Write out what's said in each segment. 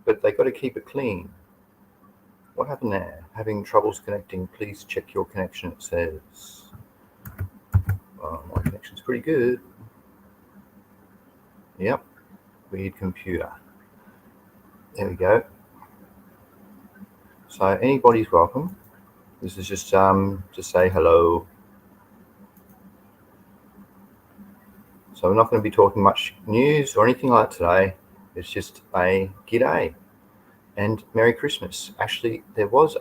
but they got to keep it clean. What happened there? Having troubles connecting, please check your connection, it says. Well, my connection's pretty good. Yep, weird computer. There we go. So anybody's welcome. This is just to say hello. So we're not going to be talking much news or anything like that today. It's just a g'day and Merry Christmas. Actually, there was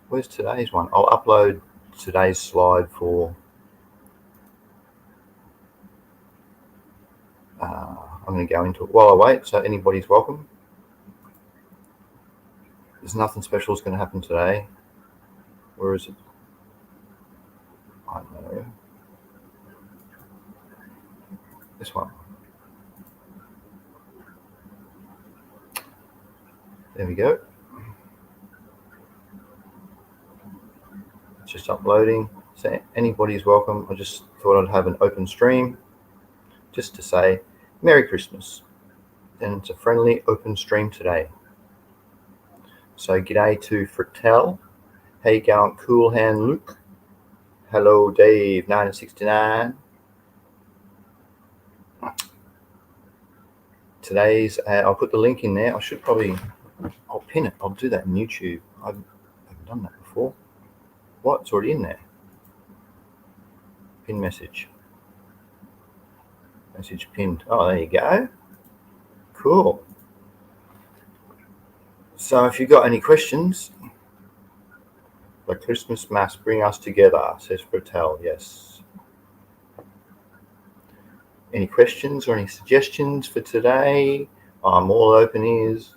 where's today's one? I'll upload today's slide for I'm going to go into it while I wait. So anybody's welcome. There's nothing special is going to happen today. Where is it? I don't know. This one. There we go. It's just uploading. So anybody's welcome. I just thought I'd have an open stream just to say Merry Christmas. And it's a friendly open stream today. So g'day to Frattel. How you going? Cool Hand Luke. Hello Dave 1969. Today's I'll put the link in there. I'll pin it. I'll do that in YouTube. I haven't done that before. What? It's already in there. Pin message. Message pinned. Oh, there you go. Cool. So if you've got any questions, the Christmas Mass bring us together, says Bertel. Yes. Any questions or any suggestions for today? I'm all open ears.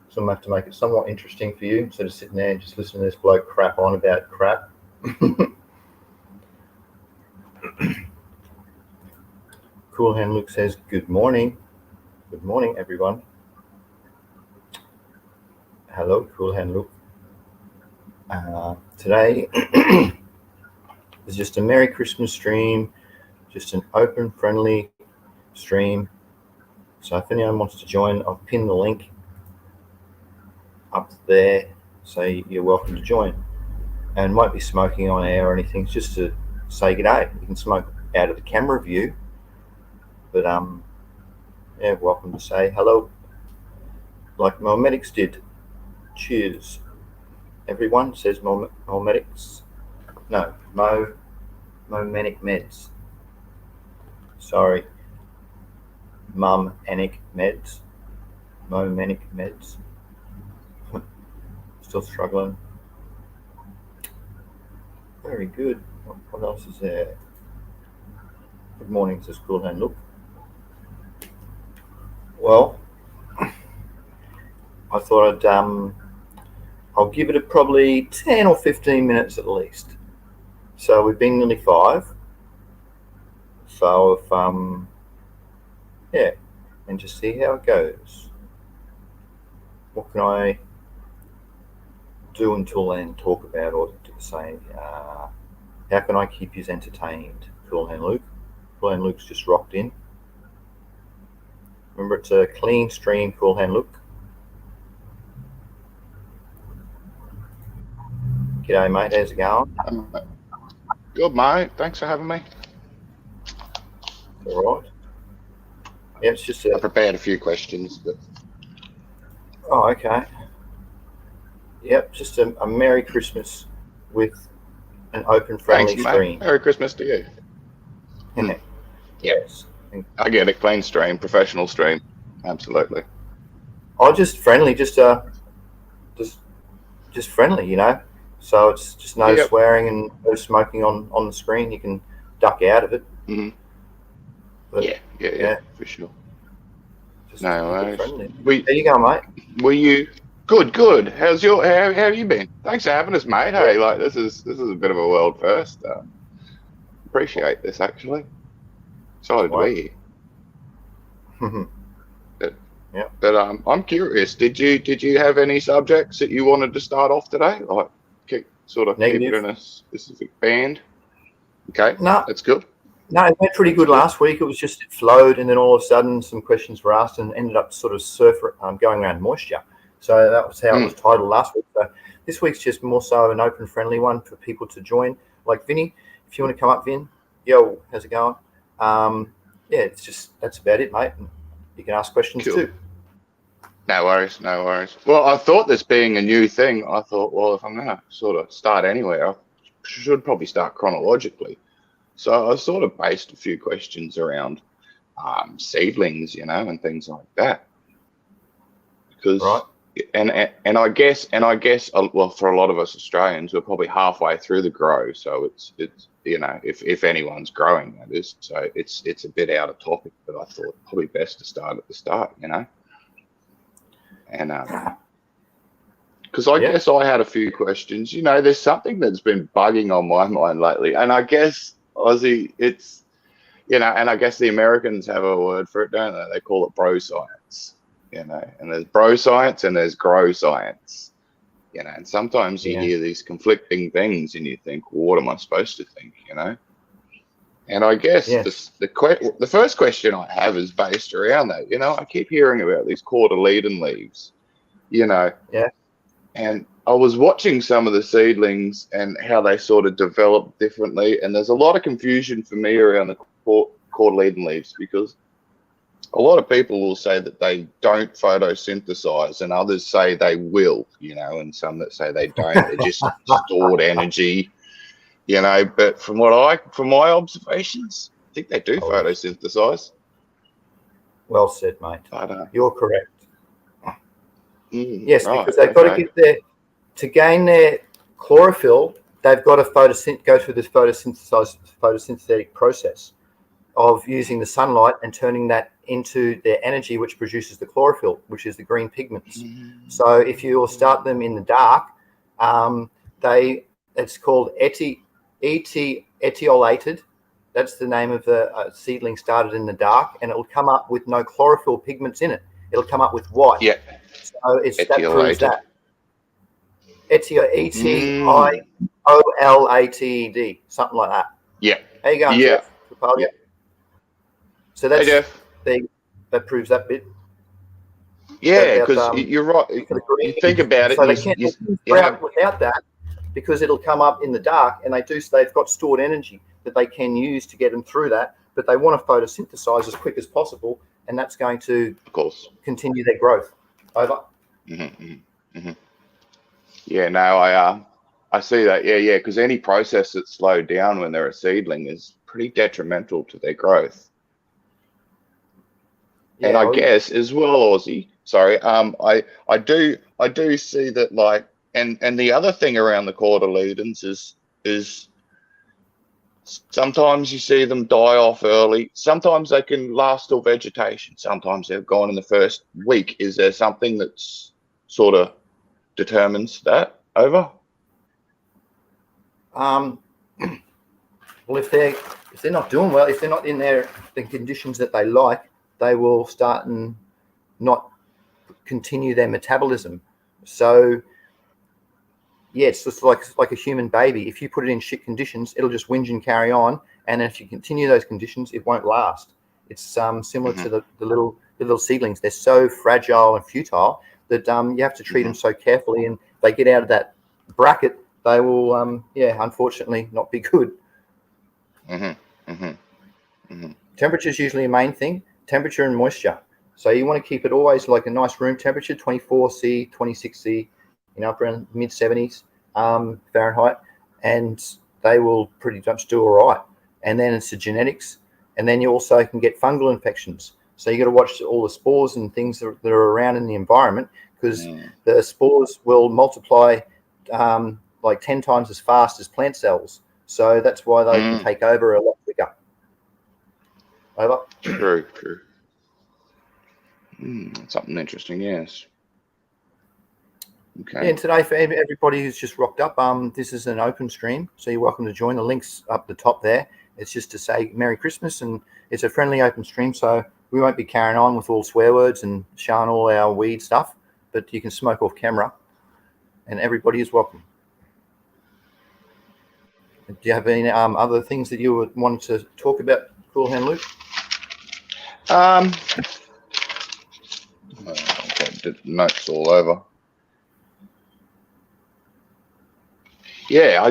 So I'm going to have to make it somewhat interesting for you instead of sitting there and just listening to this bloke crap on about crap. Cool Hand Luke says, good morning. Good morning, everyone. Hello, Cool Hand Luke. Today is just a Merry Christmas stream, just an open, friendly stream. So if anyone wants to join, I'll pin the link up there, so you're welcome to join. And won't be smoking on air or anything, it's just to say g'day. You can smoke out of the camera view, but yeah, welcome to say hello, like Momedics did. Cheers, everyone, says Momedics. No, Momenic Meds. Sorry, Mum-enic Meds. Momenic Meds. Still struggling. Very good. What else is there? Good morning, says Cool Hand Look. Well, I thought I'll give it probably 10 or 15 minutes at least. So we've been nearly 5. So if yeah, and just see how it goes. What can I do until then? Talk about or say how can I keep you entertained? Cool Hand Luke. Cool Hand Luke's just rocked in. Remember, it's a clean stream. Cool Hand Luke. G'day, mate. How's it going? Good, mate. Thanks for having me. All right. Yeah, it's just I prepared a few questions, but oh, okay. Yep, just a Merry Christmas with an open, friendly stream. Merry Christmas to you. Yes. I get it. Clean stream, professional stream. Absolutely. Oh, just friendly, just friendly, you know. So it's just no swearing and no smoking on the screen. You can duck out of it. Mm-hmm. But, yeah, for sure. Just no worries. There you go, mate. Were you good? How have you been? Thanks for having us, mate. Hey, like this is a bit of a world first. Appreciate this actually. Excited to be here. But I'm curious. Did you have any subjects that you wanted to start off today? Like keep it in a specific band? Okay, no, that's good. No, it went pretty good last week. It was just it flowed, and then all of a sudden some questions were asked and ended up sort of going around moisture. So that was how it was titled last week. So this week's just more so an open, friendly one for people to join. Like Vinny, if you want to come up, Vin, yo, how's it going? Yeah, it's just that's about it, mate. You can ask questions too. No worries, no worries. Well, I thought this being a new thing, I thought, well, if I'm going to sort of start anywhere, I should probably start chronologically. So I sort of based a few questions around seedlings, you know, and things like that. Because, right. and I guess, well, for a lot of us Australians, we're probably halfway through the grow, so it's you know, if anyone's growing, that is, so it's a bit out of topic, but I thought probably best to start at the start, you know. And because I guess I had a few questions. You know, there's something that's been bugging on my mind lately, and I guess Aussie, it's, you know, and I guess the Americans have a word for it, don't they? They call it bro science, you know. And there's bro science and there's grow science, you know. And sometimes you hear these conflicting things, and you think, well, what am I supposed to think, you know? And I guess the first question I have is based around that. You know, I keep hearing about these cotyledon leaves, you know. Yeah. And I was watching some of the seedlings and how they sort of develop differently. And there's a lot of confusion for me around the cotyledon leaves, because a lot of people will say that they don't photosynthesize, and others say they will, you know, and some that say they don't. They're just stored energy. You know, but from my observations, I think they do photosynthesize. Well said, mate. You're correct. Yes, right, because they've got to get to gain their chlorophyll. They've got to go through this photosynthetic process of using the sunlight and turning that into their energy, which produces the chlorophyll, which is the green pigments. So if you start them in the dark, it's called etiolated. That's the name of the seedling started in the dark, and it will come up with no chlorophyll pigments in it. It'll come up with white. Yeah. So that proves that. Etiolated, something like that. Yeah. How you going, Jeff? Yeah. So that's that proves that bit. Yeah, because you're right. You think about it. So they can't sprout without that, because it'll come up in the dark, and they've got stored energy that they can use to get them through that, but they want to photosynthesize as quick as possible, and that's going to, of course, continue their growth. Over. Yeah, no, I see that. Yeah, because any process that's slowed down when they're a seedling is pretty detrimental to their growth. And I guess as well, Aussie. Sorry, I do see that, like, and the other thing around the cotyledons is sometimes you see them die off early. Sometimes they can last till vegetation. Sometimes they've gone in the first week. Is there something that's sort of determines that? Over? Well, if they're not doing well, if they're not in the conditions that they like, they will start and not continue their metabolism. So yeah, it's just like a human baby. If you put it in shit conditions, it'll just whinge and carry on. And if you continue those conditions, it won't last. It's similar to the little seedlings. They're so fragile and futile that you have to treat them so carefully. And if they get out of that bracket, they will, unfortunately, not be good. Temperature is usually a main thing. Temperature and moisture. So you want to keep it always like a nice room temperature, 24°C, 26°C, up around mid-70s Fahrenheit, and they will pretty much do all right. And then it's the genetics, and then you also can get fungal infections. So you got to watch all the spores and things that are around in the environment, because the spores will multiply like 10 times as fast as plant cells. So that's why they can take over a lot quicker. Over. True. Something interesting, yes. Okay. And today, for everybody who's just rocked up, this is an open stream, so you're welcome to join. The link's up the top there. It's just to say Merry Christmas, and it's a friendly open stream, so we won't be carrying on with all swear words and showing all our weed stuff, but you can smoke off camera, and everybody is welcome. Do you have any other things that you would want to talk about, Cool Hand Luke? The notes all over. Yeah,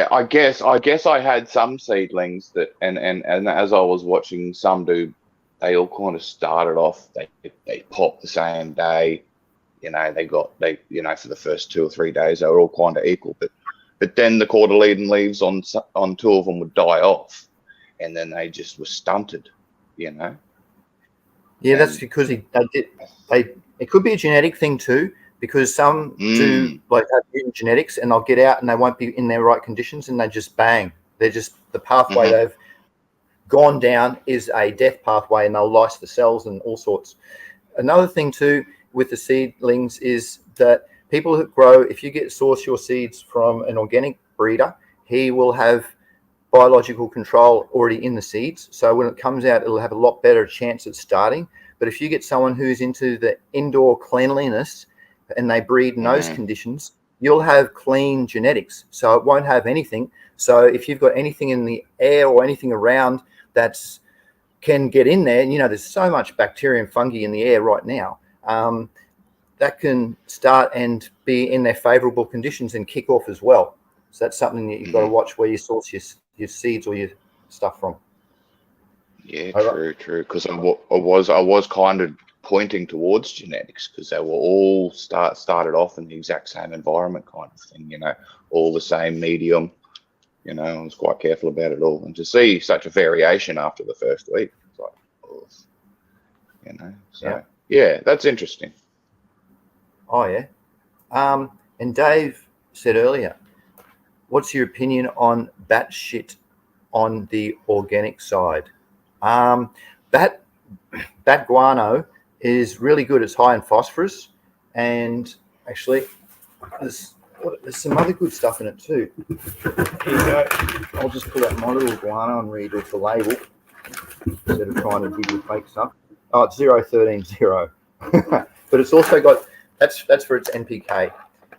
I guess I had some seedlings that, and as I was watching some do, they all kind of started off. They popped the same day. For the first 2 or 3 days they were all kind of equal, but then the cotyledon leaves on 2 of them would die off, and then they just were stunted. Yeah, that's because it could be a genetic thing too, because some do like have mutant genetics, and they'll get out and they won't be in their right conditions, and they just bang. They're just the pathway they've gone down is a death pathway, and they'll lyse the cells and all sorts. Another thing too with the seedlings is that people who grow, if you source your seeds from an organic breeder, he will have biological control already in the seeds. So when it comes out, it'll have a lot better chance at starting. But if you get someone who's into the indoor cleanliness and they breed in those conditions, you'll have clean genetics. So it won't have anything. So if you've got anything in the air or anything around that's can get in there, and there's so much bacteria and fungi in the air right now, that can start and be in their favorable conditions and kick off as well. So that's something that you've got to watch where you source your seeds or your stuff from. Yeah, true. Because I was kind of pointing towards genetics, because they were all started off in the exact same environment, kind of thing. All the same medium. I was quite careful about it all, and to see such a variation after the first week, it's like, So yeah, that's interesting. Oh yeah. And Dave said earlier, what's your opinion on bat shit on the organic side? Bat guano is really good. It's high in phosphorus, and actually there's some other good stuff in it too. Here you go. I'll just pull out my little guano and read off the label instead of trying to give you fake stuff. Oh, it's 013-0. But it's also got, that's for its NPK.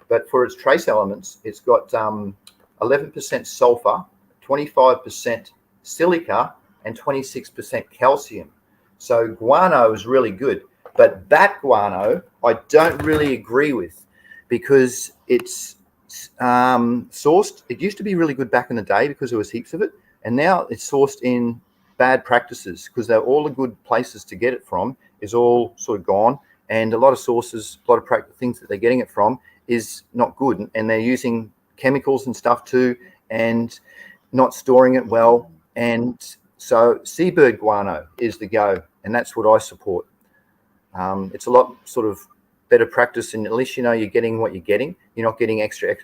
But for its trace elements, it's got 11% sulfur, 25% silica, and 26% calcium. So guano is really good. But bat guano, I don't really agree with, because it's sourced. It used to be really good back in the day because there was heaps of it. And now it's sourced in bad practices, because they're all the good places to get it from is all sort of gone. And a lot of sources, a lot of things that they're getting it from is not good. And they're using chemicals and stuff too, and not storing it well. And so seabird guano is the go. And that's what I support. It's a lot sort of better practice, and at least you're getting what you're getting. You're not getting extra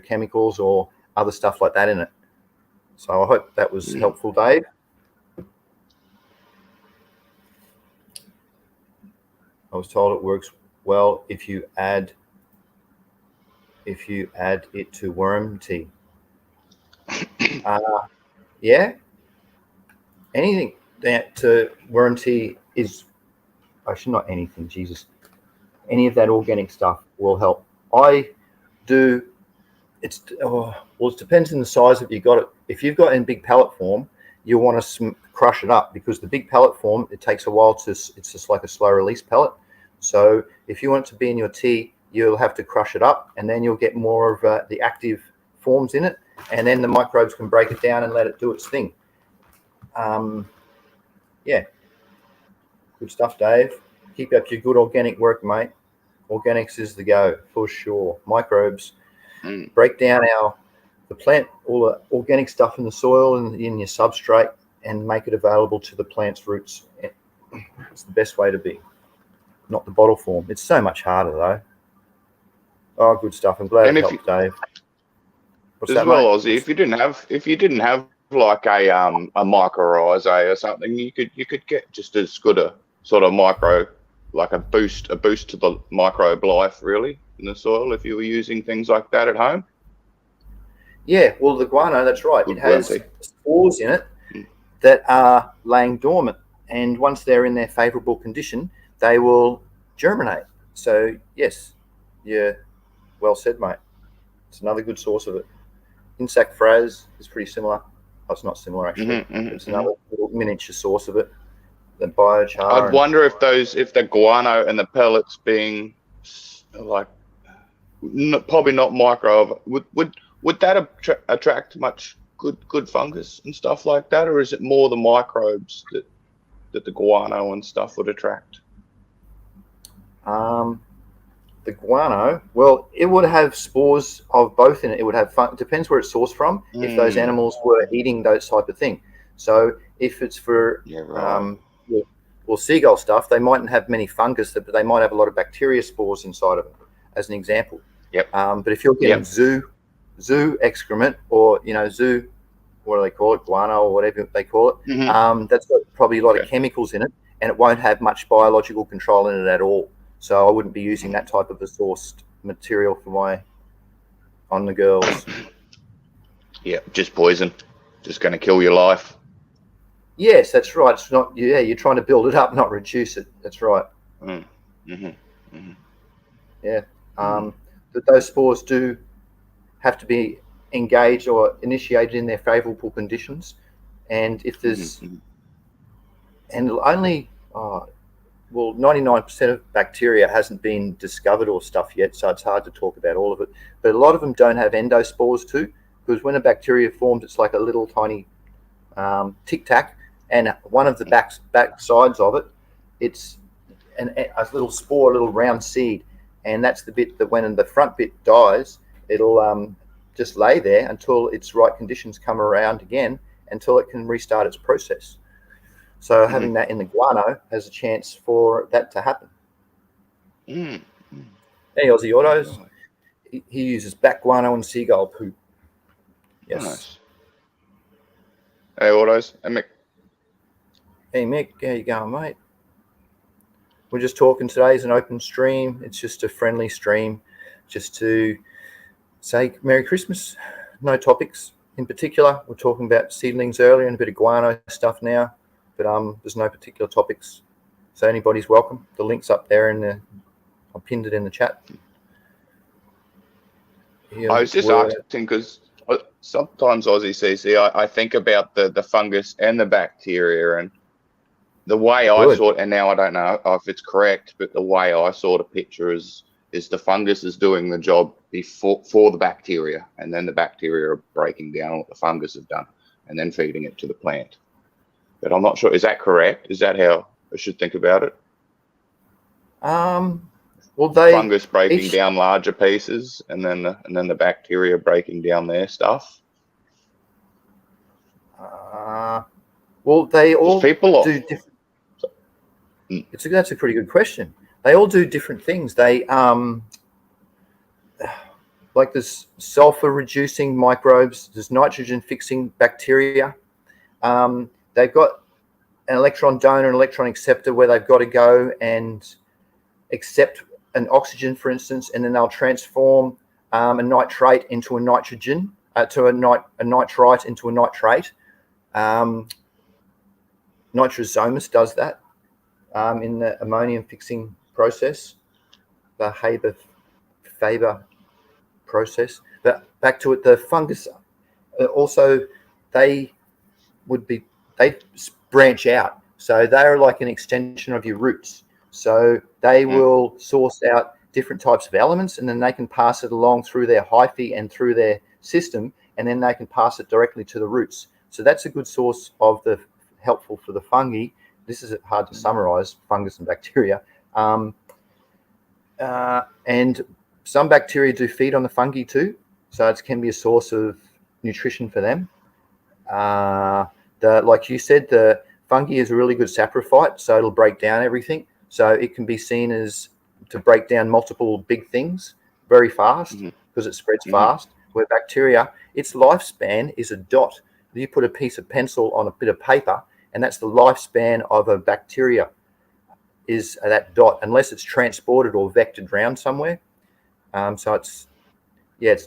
chemicals or other stuff like that in it. So I hope that was helpful, Dave. I was told it works well if you add it to worm tea. Yeah, anything that to worm tea is actually not anything. Jesus, any of that organic stuff will help. I do. It depends on the size that you got it. If you've got in big pellet form, you'll want to crush it up, because the big pellet form, it takes a while to. It's just like a slow release pellet. So if you want it to be in your tea, you'll have to crush it up, and then you'll get more of the active forms in it, and then the microbes can break it down and let it do its thing. Yeah, good stuff, Dave. Keep up your good organic work, mate. Organics is the go for sure. Microbes break down the plant, all the organic stuff in the soil and in your substrate, and make it available to the plant's roots. It's the best way to be. Not the bottle form. It's so much harder though. Oh, good stuff. I'm glad it helped, Dave. What's that, well, mate? Aussie, if you didn't have like a mycorrhizae or something, you could get just as good a sort of micro, like a boost to the microbe life really in the soil if you were using things like that at home. Yeah, well, the guano, that's right. It has spores in it that are laying dormant, and once they're in their favourable condition, they will germinate. So yes, yeah, well said, mate. It's another good source of it. Insect Fraz is pretty similar. Oh, it's not similar actually. Mm-hmm, It's another little miniature source of it. The biochar. I'd wonder if the guano and the pellets being like probably not micro, would that attract much good fungus and stuff like that, or is it more the microbes that the guano and stuff would attract? The guano, well, it would have spores of both in it. It would have depends where it's sourced from. If those animals were eating those type of thing. So if it's for well, seagull stuff, they mightn't have many fungus, but they might have a lot of bacteria spores inside of it, as an example. Yep. But if you're getting zoo excrement, or zoo, what do they call it, guano or whatever they call it, that's got probably a lot of chemicals in it, and it won't have much biological control in it at all. So I wouldn't be using that type of a sourced material for on the girls. Yeah, just poison, just going to kill your life. Yes, that's right. It's not. Yeah, you're trying to build it up, not reduce it. That's right. Yeah. But those spores do have to be engaged or initiated in their favourable conditions, and if there's and only 99% of bacteria hasn't been discovered or stuff yet, so it's hard to talk about all of it. But a lot of them don't have endospores too, because when a bacteria forms, it's like a little tiny tic tac, and one of the back sides of it, it's a little spore, a little round seed, and that's the bit that when the front bit dies, it'll just lay there until its right conditions come around again, until it can restart its process. So having that in the guano has a chance for that to happen. Hey, Aussie Autos, he uses bat guano and seagull poop. Yes. Nice. Hey, Autos. Hey, Mick. Hey, Mick, how you going, mate? We're just talking. Today's an open stream. It's just a friendly stream, just to say Merry Christmas. No topics in particular. We're talking about seedlings earlier and a bit of guano stuff now. But there's no particular topics, so anybody's welcome. The link's up there I pinned it in the chat. I was just asking because sometimes AussyCC, I think about the fungus and the bacteria, and the way I saw it, and now I don't know if it's correct, but the way I saw the picture is the fungus is doing the job for the bacteria, and then the bacteria are breaking down what the fungus have done, and then feeding it to the plant. But I'm not sure. Is that correct? Is that how I should think about it? Well, fungus breaking down larger pieces, and then the bacteria breaking down their stuff. Well, they all do different. That's a pretty good question. They all do different things. They like there's sulfur reducing microbes. There's nitrogen fixing bacteria. They've got an electron donor and electron acceptor where they've got to go and accept an oxygen, for instance, and then they'll transform a nitrate into a nitrogen, to a nitrite into a nitrate. Nitrosomus does that in the ammonium fixing process, the Haber-Faber process. But back to it, the fungus also, they branch out, so they're like an extension of your roots. So they will source out different types of elements, and then they can pass it along through their hyphae and through their system, and then they can pass it directly to the roots. So that's a good source of the helpful for the fungi. This is hard to summarize, fungus and bacteria. And some bacteria do feed on the fungi too, so it can be a source of nutrition for them. Like you said, the fungi is a really good saprophyte, so it'll break down everything. So it can be seen as to break down multiple big things very fast because it spreads fast. Where bacteria, its lifespan is a dot. You put a piece of pencil on a bit of paper, and that's the lifespan of a bacteria, is that dot, unless it's transported or vectored around somewhere. So it's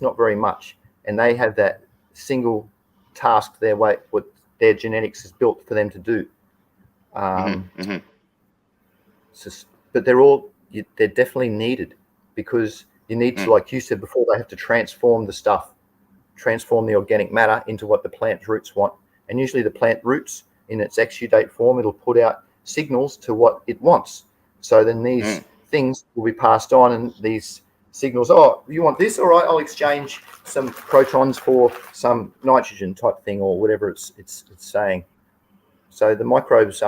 not very much. And they have that single task what their genetics is built for them to do. But they're definitely needed, because you need to, like you said before, they have to transform the stuff transform the organic matter into what the plant roots want. And usually the plant roots, in its exudate form, it'll put out signals to what it wants. So then these things will be passed on, and these signals, oh, you want this? All right, I'll exchange some protons for some nitrogen type thing, or whatever it's saying. So the microbes,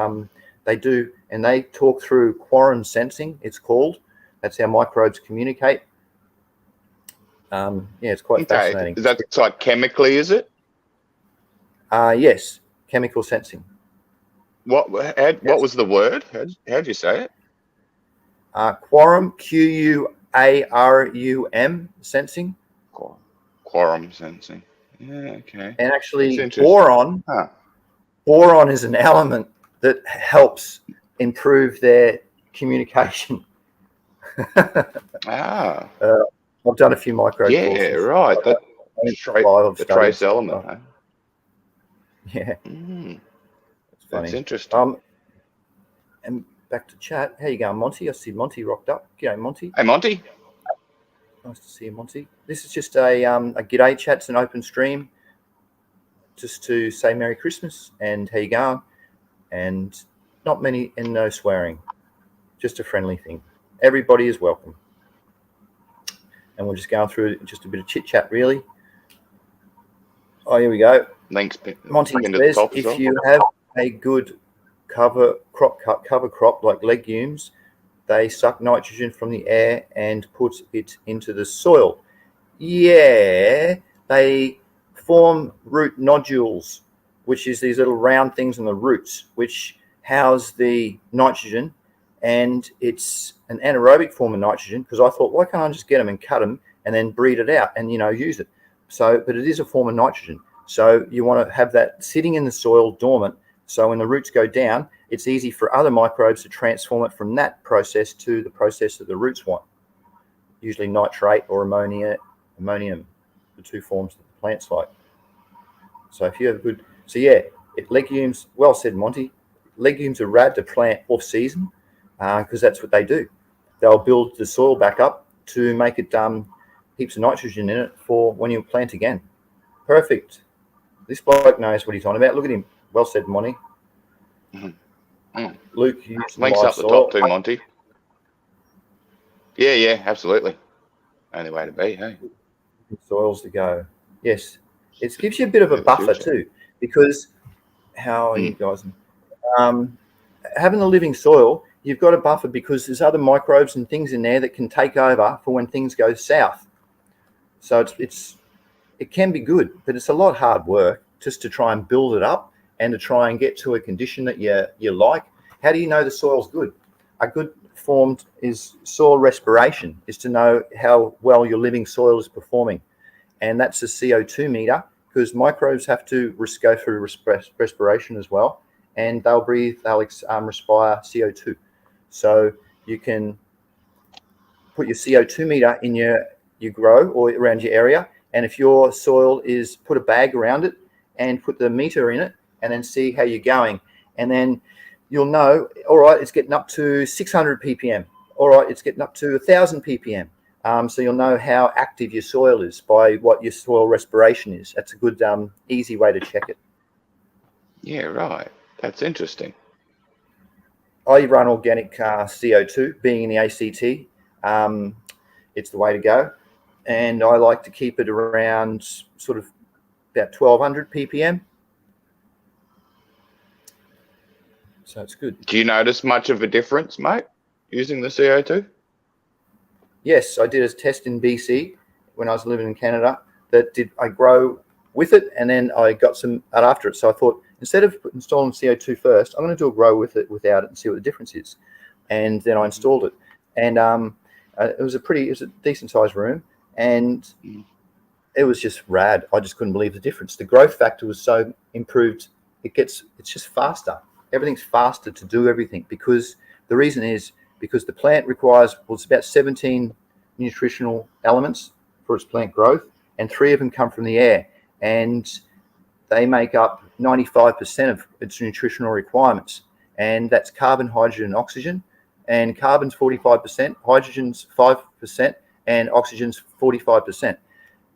they do, and they talk through quorum sensing, it's called. That's how microbes communicate. Yeah, it's quite fascinating. Is that like chemically, is it? Yes, chemical sensing. What was the word? How'd you say it? Quorum, Quarum, sensing. Quorum sensing. Yeah, okay. And actually, boron is an element that helps improve their communication. I've done a few micro courses. Yeah, right. The trace element. Huh? Yeah. That's interesting. And back to chat. How you going, Monty? I see Monty rocked up. G'day, Monty. Hey, Monty. Nice to see you, Monty. This is just a g'day chat. It's an open stream, just to say Merry Christmas and how you going. And not many and no swearing. Just a friendly thing. Everybody is welcome. And we're just going through just a bit of chit chat, really. Oh, here we go. Links. Monty says, if you have a good cover crop like legumes, they suck nitrogen from the air and put it into the soil. Yeah, they form root nodules, which is these little round things in the roots, which house the nitrogen, and it's an anaerobic form of nitrogen, because I thought, why can't I just get them and cut them and then breed it out and, use it? So, but it is a form of nitrogen. So you want to have that sitting in the soil dormant. So when the roots go down, it's easy for other microbes to transform it from that process to the process that the roots want. Usually nitrate or ammonium, the two forms that the plants like. So if you have a good, legumes, well said, Monty. Legumes are rad to plant off season because that's what they do. They'll build the soil back up to make it heaps of nitrogen in it for when you plant again. Perfect. This bloke knows what he's on about. Look at him. Well said, Monty. Luke, links up the top too, Monty. Yeah, absolutely. Only way to be, hey. Soils to go. Yes, it gives you a bit of a buffer too, because how are you guys? Having a living soil, you've got a buffer because there's other microbes and things in there that can take over for when things go south. So it can be good, but it's a lot of hard work just to try and build it up and to try and get to a condition that you like. How do you know the soil's good? A good formed is soil respiration, is to know how well your living soil is performing. And that's a CO2 meter, because microbes have to go through respiration as well, and they'll respire CO2. So you can put your CO2 meter in your grow or around your area, and if your soil is, put a bag around it and put the meter in it, and then see how you're going. And then you'll know, all right, it's getting up to 600 ppm. All right, it's getting up to 1,000 ppm. So you'll know how active your soil is by what your soil respiration is. That's a good, easy way to check it. Yeah, right. That's interesting. I run organic CO2, being in the ACT. It's the way to go. And I like to keep it around sort of about 1,200 ppm. So it's good. Do you notice much of a difference, mate, using the CO2? Yes, I did a test in BC when I was living in Canada. I grow with it, and then I got some out after it. So I thought, instead of installing CO2 first, I'm going to do a grow with it without it and see what the difference is. And then I installed it, and it was a decent sized room, and it was just rad. I just couldn't believe the difference. The growth factor was so improved. It's just faster. Everything's faster to do everything, because the reason is because the plant requires, it's about 17 nutritional elements for its plant growth, and 3 of them come from the air, and they make up 95% of its nutritional requirements. And that's carbon, hydrogen, and oxygen. And carbon's 45%, hydrogen's 5%, and oxygen's 45%.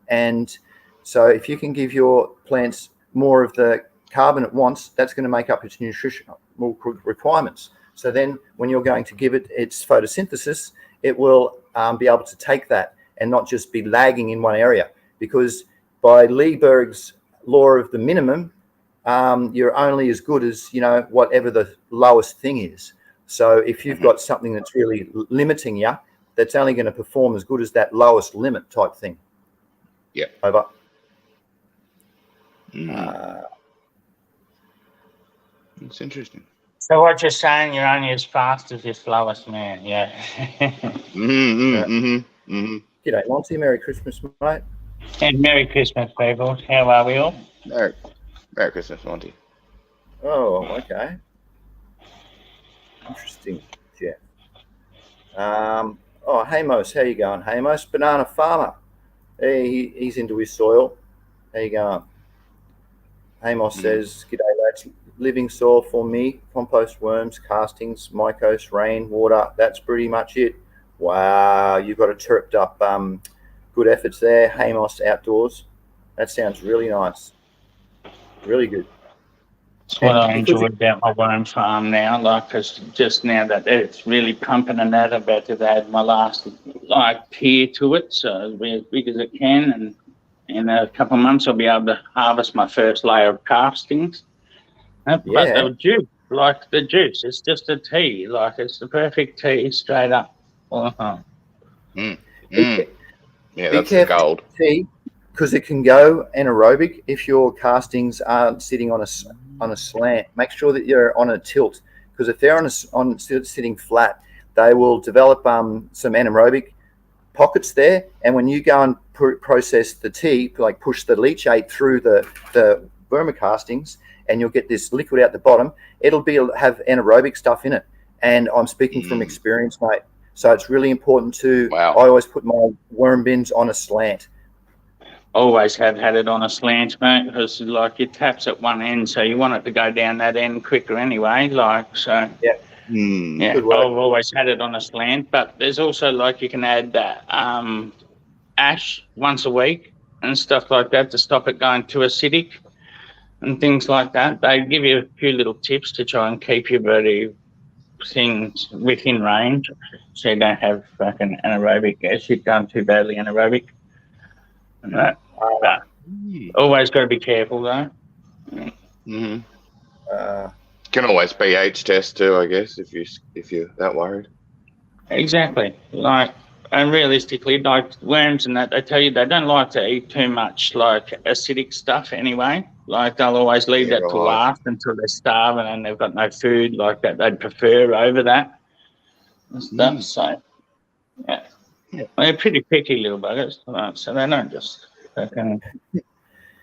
And So if you can give your plants more of the carbon it wants, that's going to make up its nutritional requirements. So then when you're going to give it its photosynthesis, it will be able to take that and not just be lagging in one area. Because by Lieberg's law of the minimum, you're only as good as, whatever the lowest thing is. So if you've got something that's really limiting you, that's only going to perform as good as that lowest limit type thing. Yeah. Over. It's interesting. So what you're saying, you're only as fast as your slowest man, yeah. G'day, Monty. Merry Christmas, mate. And Merry Christmas, people. How are we all? Merry Christmas, Monty. Oh, okay. Interesting, Jeff. Hamos, how you going, Hamos? Banana farmer. He's into his soil. How you going? Hamos says, "G'day, lads. Living soil for me, compost, worms, castings, mycos, rain, water. That's pretty much it." Wow, you've got a chirped up good efforts there, Hamos Outdoors. That sounds really nice. Really good. That's what I enjoy about my worm farm now, because just now that it's really pumping and that, I'm about to add my last tier to it, so as big as it can, and in a couple of months I'll be able to harvest my first layer of castings. But the juice, the juice, it's just a tea, it's the perfect tea straight up all the time. Yeah, that's the gold. Tea, because it can go anaerobic if your castings aren't sitting on a slant. Make sure that you're on a tilt, because if they're on sitting flat, they will develop some anaerobic pockets there. And when you go and process the tea, like push the leachate through the vermicastings, and you'll get this liquid out the bottom, it'll have anaerobic stuff in it. And I'm speaking from experience, mate. So it's really important to. Wow. I always put my worm bins on a slant. Always have had it on a slant, mate, because it taps at one end, so you want it to go down that end quicker anyway. So. Yeah. Yeah, I've always had it on a slant, but there's also you can add that ash once a week and stuff like that to stop it going too acidic and things like that. They give you a few little tips to try and keep your birdie things within range, so you don't have fucking anaerobic acid going too badly anaerobic. And that. But always got to be careful though. Can always pH test too, I guess, if you're that worried. Exactly. And realistically, worms and that, they tell you they don't like to eat too much acidic stuff anyway. They'll always leave that to last until they're starving and they've got no food that. They'd prefer over that and stuff. So, yeah. They're pretty picky little buggers, so they don't just fucking.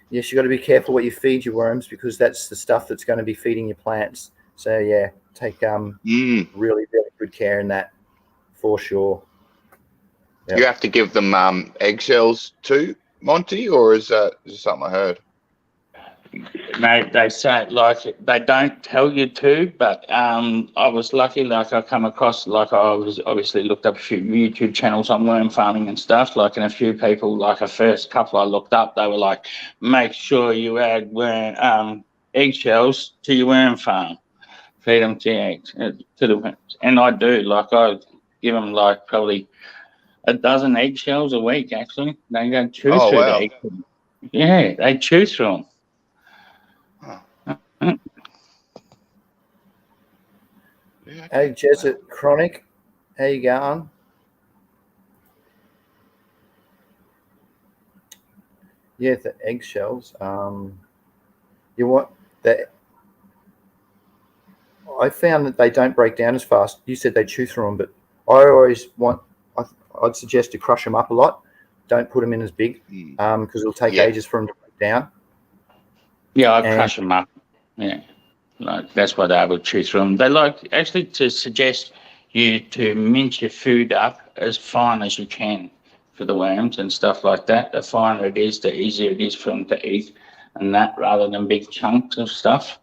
Yes, you've got to be careful what you feed your worms, because that's the stuff that's going to be feeding your plants. So yeah, take really, really good care in that, for sure. Yep. You have to give them eggshells too, Monty, or is that something I heard? Mate, they say they don't tell you to, but I was lucky. I come across I was obviously looked up a few YouTube channels on worm farming and stuff. And a few people, a first couple I looked up, they were make sure you add eggshells to your worm farm, feed them to eggs to the worms, and I do. I give them probably a dozen eggshells a week. Actually, they go chew through the eggs. Yeah, they chew through them. Hey, Jesuit Chronic, how you going? Yeah, the eggshells. You want that? I found that they don't break down as fast. You said they chew through them, but I always I'd suggest to crush them up a lot. Don't put them in as big, because it'll take ages for them to break down. Yeah, I'd crush them up. Yeah. That's why they would chew through them. They actually to suggest you to mince your food up as fine as you can for the worms and stuff like that. The finer it is, the easier it is for them to eat, and that, rather than big chunks of stuff.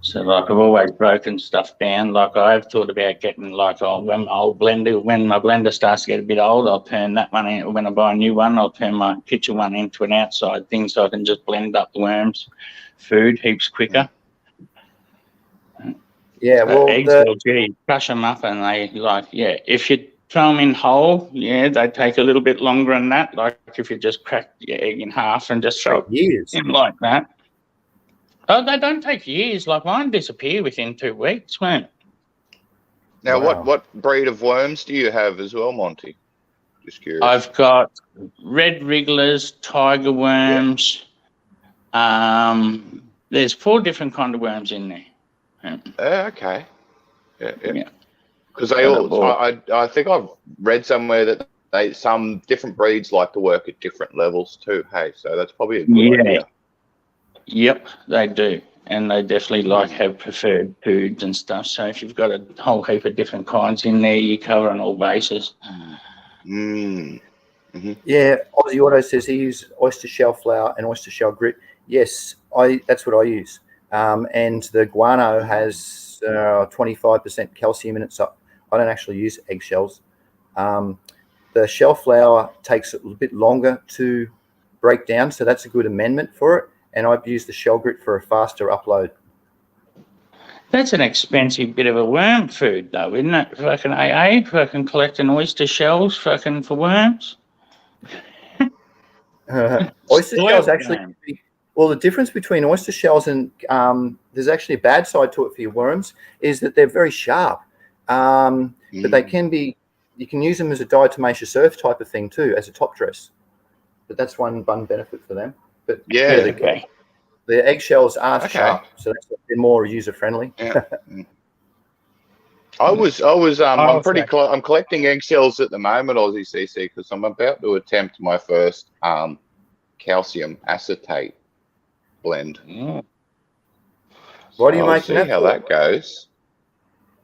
So like I've always broken stuff down. Like I've thought about getting like when my blender starts to get a bit old, I'll turn that one in. When I buy a new one, I'll turn my kitchen one into an outside thing so I can just blend up the worms food heaps quicker. Yeah, well, Eggs, well, gee, crush them up and they if you throw them in whole, they take a little bit longer than that. Like if you just crack your egg in half and just throw it years. in like that. Oh, they don't take years. Like mine disappear within 2 weeks, man. Now, Wow. what breed of worms do you have as well, Monty? Just curious. I've got red wrigglers, tiger worms. There's 4 different kind of worms in there. Okay. Yeah. Because they all, I think I've read somewhere that some different breeds like to work at different levels too. Hey, so that's probably a good idea. Yep, they do. And they definitely have preferred foods and stuff. So if you've got a whole heap of different kinds in there, you cover on all bases. Yeah, Aussie Auto says he uses oyster shell flour and oyster shell grit. Yes, that's what I use. And the guano has 25% calcium in it, so I don't actually use eggshells. The shell flour takes a little bit longer to break down, so that's a good amendment for it. And I've used the shell grit for a faster upload. That's an expensive bit of a worm food, though, isn't it? Fucking AA, fucking collecting oyster shells, fucking for worms. Oyster shells actually. Well, the difference between oyster shells and there's actually a bad side to it for your worms is that they're very sharp, but they can be. You can use them as a diatomaceous earth type of thing too, as a top dress. But that's one benefit for them. But the eggshells are sharp, so that's they're more user friendly. Yeah. I'm collecting eggshells at the moment, AussyCC, because I'm about to attempt my first calcium acetate blend. What are you making? See how that goes.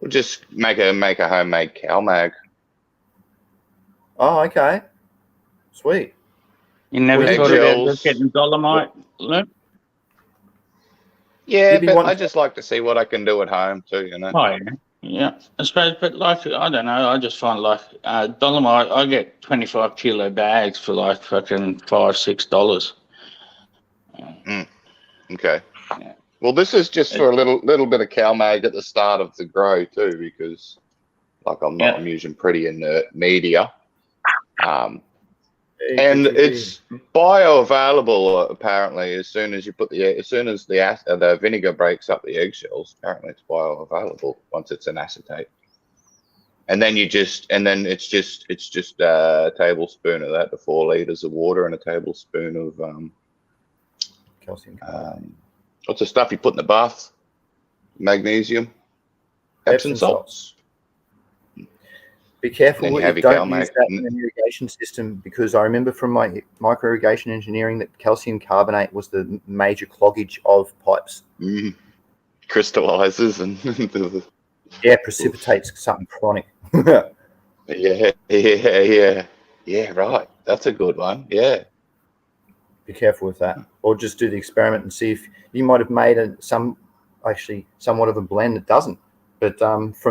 We'll just make a homemade CalMag. Oh, okay, sweet. You never thought about just getting dolomite, Luke? Yeah, but I just like to see what I can do at home too, you know. Oh, yeah. I suppose, but like, I don't know, I just find like dolomite, I get 25 kilo bags for like fucking $5-6. Okay. Yeah. Well, this is just for a little bit of CalMag at the start of the grow too, because like I'm using pretty inert media. And it's bioavailable apparently as soon as the vinegar breaks up the eggshells. Apparently it's bioavailable once it's an acetate. And then it's just a tablespoon of that to 4 liters of water and a tablespoon of calcium. What's the stuff you put in the bath? Magnesium, Epsom salts. Be careful what you don't use that in an irrigation system, because I remember from my micro irrigation engineering that calcium carbonate was the major cloggage of pipes. Crystallizes and precipitates something chronic. Yeah, right. That's a good one. Yeah. Be careful with that, or just do the experiment and see if you might have made somewhat of a blend that doesn't. But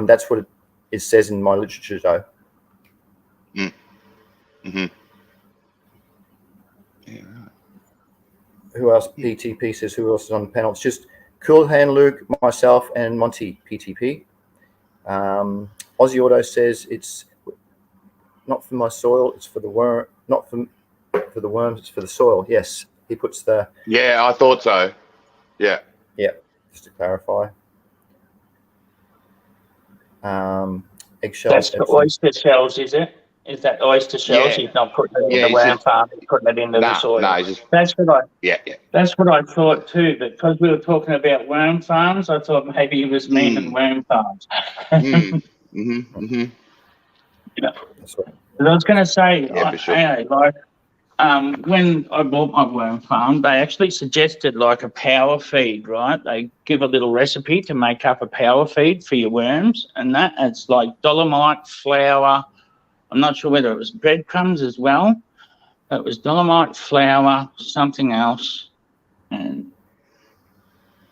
that's what it says in my literature, though. Yeah, right. Who else? PTP says, who else is on the panel? It's just Cool Hand Luke, myself, and Monty PTP. Aussie Auto says it's not for my soil, it's for the worm. Not for the worms, it's for the soil. Yes, he puts the. Yeah, I thought so. Yeah. Yeah, just to clarify. Eggshells. That's for oyster shells, is it? Is that oyster shells? He's not putting it in the worm farm, he's putting it into the soil. That's what I thought too, but because we were talking about worm farms, I thought maybe he was meaning worm farms. Yeah. That's right. But I was going to say, sure. when I bought my worm farm, they actually suggested like a power feed, right? They give a little recipe to make up a power feed for your worms, and it's like dolomite, flour. I'm not sure whether it was breadcrumbs as well. It was dolomite, flour, something else, and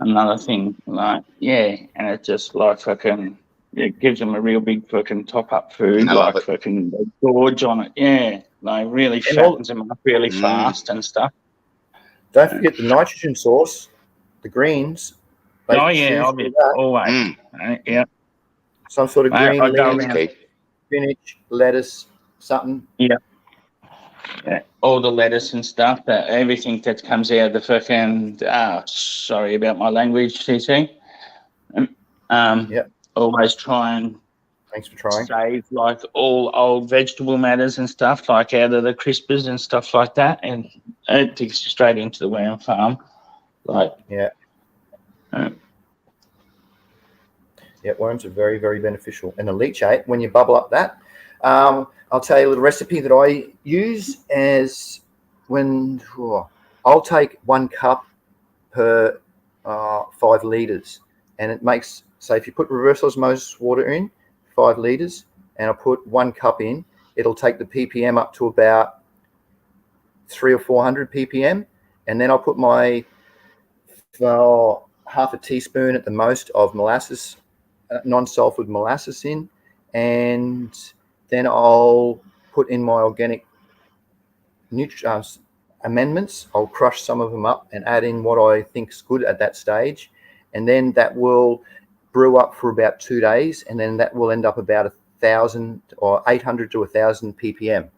another thing, like, yeah, and it's just like fucking, it gives them a real big fucking top up food, I love like it. fucking they gorge on it, yeah, like really And all- fattens them up really fast and stuff. Don't forget the nitrogen source, the greens. They Oh yeah, choose obviously, that. always, yeah. Some sort of Mate, green I go leaf, around, Okay. spinach, lettuce, something. yeah, all the lettuce and stuff, that everything that comes out of the fucking, sorry about my language, CC. Yep. Always try and Thanks for trying. save like all old vegetable matters and stuff, like out of the crispers and stuff like that, and it takes straight into the worm farm. Like, Yeah. Yeah, worms are very, very beneficial. And the leachate, when you bubble up that, I'll tell you a little recipe that I use as when I'll take 1 cup per 5 litres. And it makes, so if you put reverse osmosis water in, 5 litres, and I put 1 cup in, it'll take the ppm up to about 300 or 400 ppm. And then I'll put my half a teaspoon at the most of molasses, non-sulfured molasses in, and then I'll put in my organic amendments. I'll crush some of them up and add in what I think's good at that stage, and then that will brew up for about 2 days, and then that will end up about 1,000 or 800 to 1,000 ppm,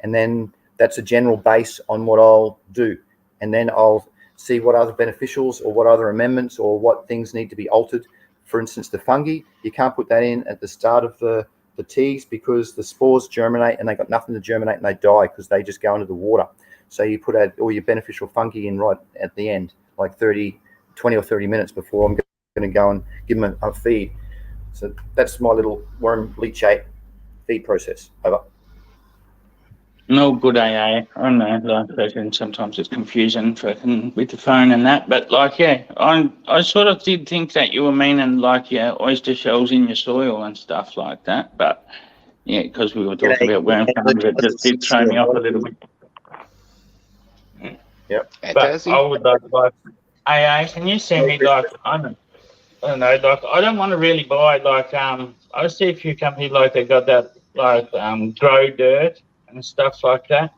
and then that's a general base on what I'll do, and then I'll see what other beneficials or what other amendments or what things need to be altered. For instance, the fungi, you can't put that in at the start of the teas because the spores germinate and they got nothing to germinate and they die because they just go into the water. So you put out all your beneficial fungi in right at the end, like 20 or 30 minutes before I'm going to go and give them a feed. So that's my little worm leachate feed process. Over. no good AA. I know, like fucking sometimes it's confusing fucking with the phone and that, but like, yeah, I sort of did think that you were meaning like, yeah, oyster shells in your soil and stuff like that, but yeah, because we were talking about worm farms, it just did throw me off a little bit. Yep. But I would like AA, can you send me like, I don't know, like I don't want to really buy like I see a few companies like they got that like grow dirt and stuff like that,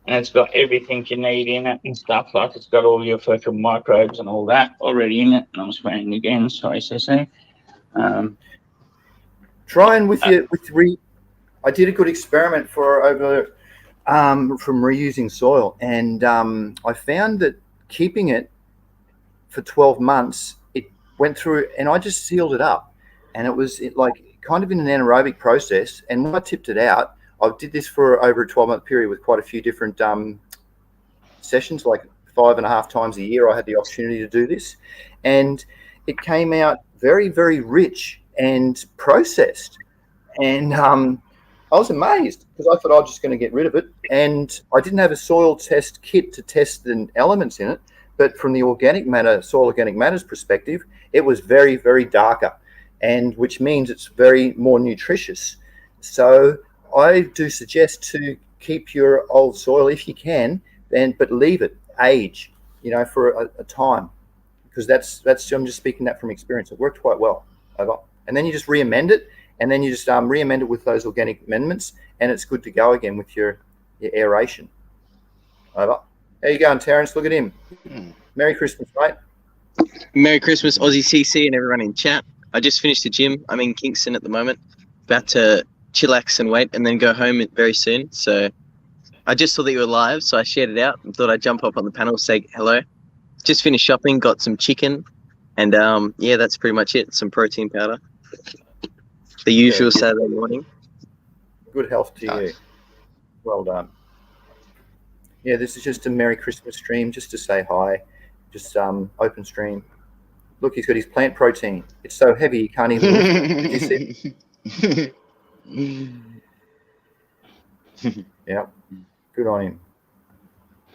and it's got everything you need in it and stuff, like it's got all your fucking microbes and all that already in it. And I'm swearing again, sorry, CC. Try and I did a good experiment from reusing soil, and I found that keeping it for 12 months, it went through, and I just sealed it up, and it was like kind of in an anaerobic process. And when I tipped it out, I did this for over a 12-month period with quite a few different sessions, like 5.5 times a year. I had the opportunity to do this, and it came out very, very rich and processed. And I was amazed because I thought I was just going to get rid of it. And I didn't have a soil test kit to test the elements in it. But from the soil organic matters perspective, it was very, very darker, and which means it's very more nutritious. So I do suggest to keep your old soil if you can, but leave it age, for a time, because that's I'm just speaking that from experience. It worked quite well. And then you just re-amend it, and then you just re-amend it with those organic amendments, and it's good to go again with your aeration. Over. How you going, Terence? Look at him. Merry Christmas, mate. Merry Christmas, AussyCC and everyone in chat. I just finished the gym. I'm in Kingston at the moment, about to chillax and wait and then go home very soon. So I just saw that you were live, so I shared it out and thought I'd jump up on the panel, say hello. Just finished shopping, got some chicken, and yeah, that's pretty much it. Some protein powder. The usual Saturday morning. Good health to you. Well done. Yeah, this is just a Merry Christmas stream, just to say hi. Just open stream. Look, he's got his plant protein. It's so heavy you can't even lift it. Did you see? Yeah, good on him.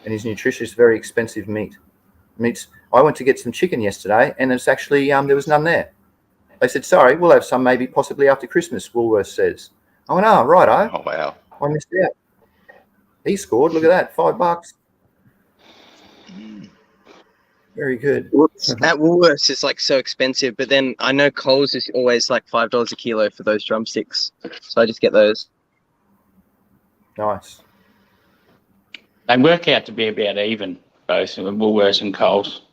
And his nutritious, very expensive meat. I went to get some chicken yesterday, and it's actually there was none there. They said, sorry, we'll have some maybe possibly after Christmas, Woolworths says. I went, oh, righto. Oh, wow. I missed out. He scored. Look at that, $5. Very good. Whoops. At Woolworths, it's like so expensive, but then I know Coles is always like $5 a kilo for those drumsticks, so I just get those. Nice. They work out to be about even, both Woolworths and Coles.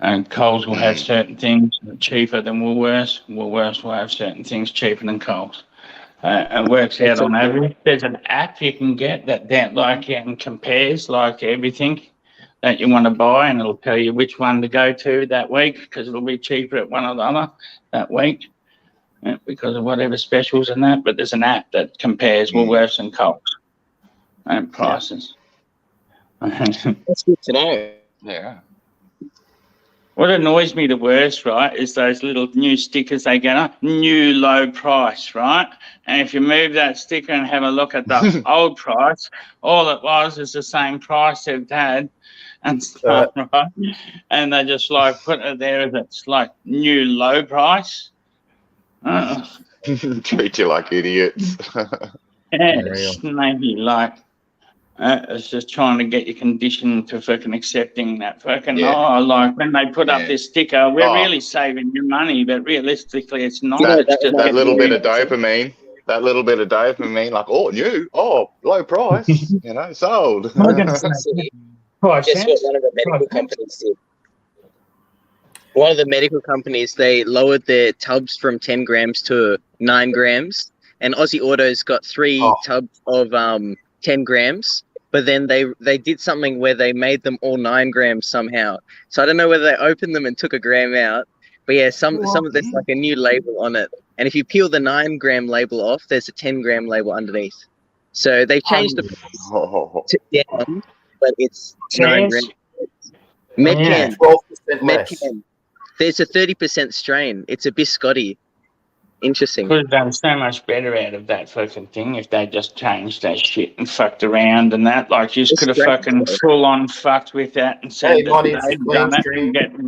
And Coles will have certain things cheaper than Woolworths. Woolworths will have certain things cheaper than Coles. It works out on average. There's an app you can get that like and compares like everything that you want to buy, and it'll tell you which one to go to that week because it'll be cheaper at one or the other that week because of whatever specials and that. But there's an app that compares Woolworths and Coles and prices. That's good to know. Yeah. What annoys me the worst, right, is those little new stickers they get up, new low price, right? And if you move that sticker and have a look at the old price, all it was is the same price they've had and stuff, right? And they just like put it there as it's like new low price. Treat you like idiots. It's maybe like it's just trying to get you conditioned to fucking accepting that fucking like when they put up this sticker, we're really saving you money, but realistically it's not. That little bit of dopamine. That little bit of dopamine, like, new, low price, sold. Guess what one of the medical companies did? One of the medical companies, they lowered their tubs from 10 grams to 9 grams, and Aussie Auto's got 3 tubs of 10 grams, but then they did something where they made them all 9 grams somehow. So I don't know whether they opened them and took a gram out, but yeah, some of there's like a new label on it. And if you peel the 9 gram label off, there's a 10 gram label underneath. So they changed the price to down, but it's 9 grams. Medcan. 12% less. Medcan. There's a 30% strain. It's a biscotti. Interesting. Could have done so much better out of that fucking thing if they just changed that shit and fucked around and that. Like, you could have fucking full on fucked with that and said they've done it and get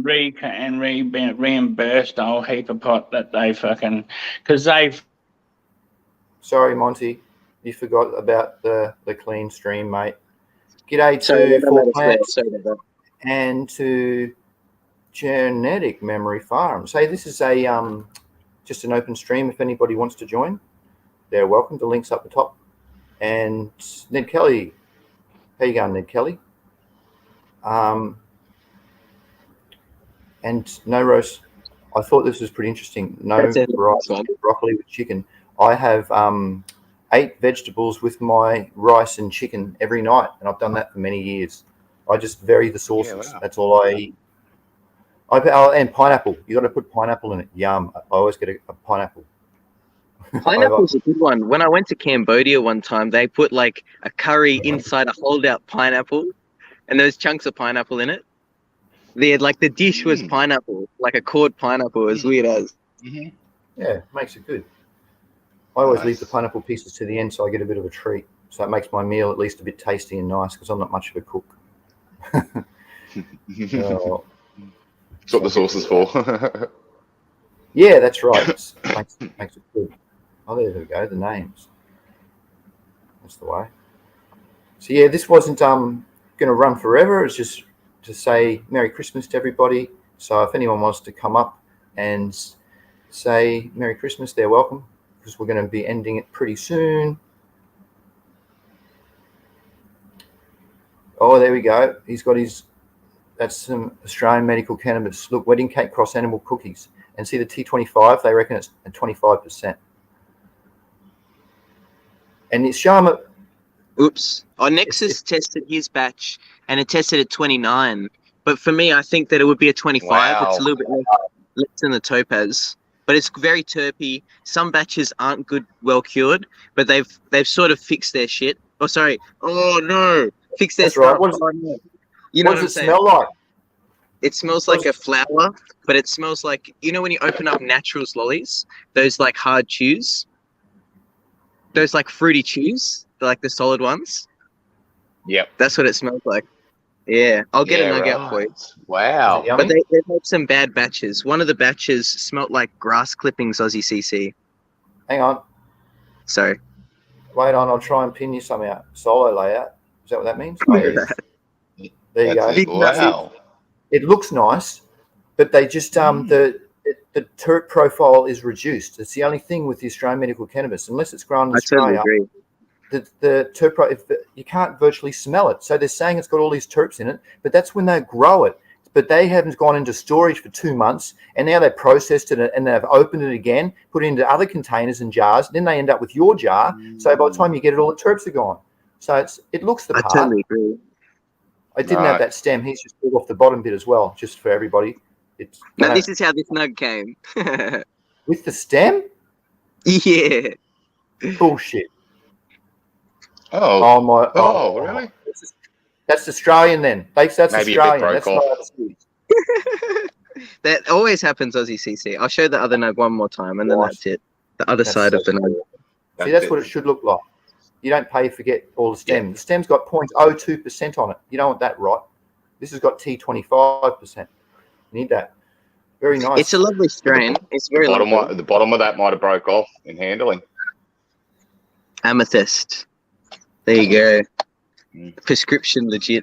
reimbursed a whole heap of pot that they fucking, because they've. Sorry, Monty, you forgot about the clean stream, mate. G'day to Four Plants and to Genetic Memory Farms. Hey, this is a just an open stream. If anybody wants to join, they're welcome. The link's up the top. And Ned Kelly, how you going, Ned Kelly? And no roast. I thought this was pretty interesting. No rice, broccoli with chicken. I have 8 vegetables with my rice and chicken every night, and I've done that for many years. I just vary the sauces. Yeah, wow. That's all I eat. And pineapple. You got to put pineapple in it. Yum. I always get a pineapple. Pineapple's a good one. When I went to Cambodia one time, they put like a curry inside a hold-out pineapple, and there's chunks of pineapple in it. They had, like, the dish was pineapple, like a cored pineapple, as weird as. Yeah, makes it good. I always leave the pineapple pieces to the end so I get a bit of a treat. So it makes my meal at least a bit tasty and nice because I'm not much of a cook. That's what the sauce is for. Yeah, that's right. Makes it good. Oh, there we go. The names. That's the way. So yeah, this wasn't going to run forever. It's just to say Merry Christmas to everybody. So if anyone wants to come up and say Merry Christmas, they're welcome, because we're going to be ending it pretty soon. Oh, there we go. He's got his. That's some Australian medical cannabis. Look, wedding cake cross animal cookies. And see the T25, they reckon it's at 25%. And it's Sharma. Oops. Nexus tested his batch and it tested at 29. But for me, I think that it would be a 25. Wow. It's a little bit less than the Topaz. But it's very terpy. Some batches aren't good, well cured, but they've sort of fixed their shit. Oh, sorry. Oh, no. Fixed their stuff. Right. What does it smell like? It smells like a flower, but it smells like, when you open up Naturals lollies, those like hard chews, those like fruity chews, like the solid ones. Yep. That's what it smells like. Yeah, I'll get a nug out for you. Wow. But they've had some bad batches. One of the batches smelled like grass clippings, AussyCC. Hang on. Sorry. Wait on, I'll try and pin you something out. Solo layout. Is that what that means? There you go. Wow. it looks nice, but they just the terp profile is reduced. It's the only thing with the Australian medical cannabis, unless it's grown in I totally Australia. agree. The terp, you can't virtually smell it. So they're saying it's got all these terps in it, but that's when they grow it. But they haven't gone into storage for 2 months, and now they've processed it and they've opened it again, put it into other containers and jars. Then they end up with your jar. So by the time you get it, all the terps are gone. So it looks the I part. totally agree. I didn't have that stem. He's just pulled off the bottom bit as well, just for everybody. It's Now this is how this nug came. with the stem. Yeah. Bullshit. Oh, my! oh, really? That's Australian then. That's Maybe a bit Australian. That's broke not off. overseas. That always happens, AussyCC. I'll show the other nug one more time, and then Right. that's it. The other That's side of so the nug. See, that's what it should look like. You don't pay for get all the stem. Yeah. The stem's got 0.02% on it. You don't want that, right? This has got T25%. You need that. Very nice. It's a lovely strain. It's very lovely. The bottom of that might have broke off in handling. Amethyst. There you go. Mm. Prescription legit.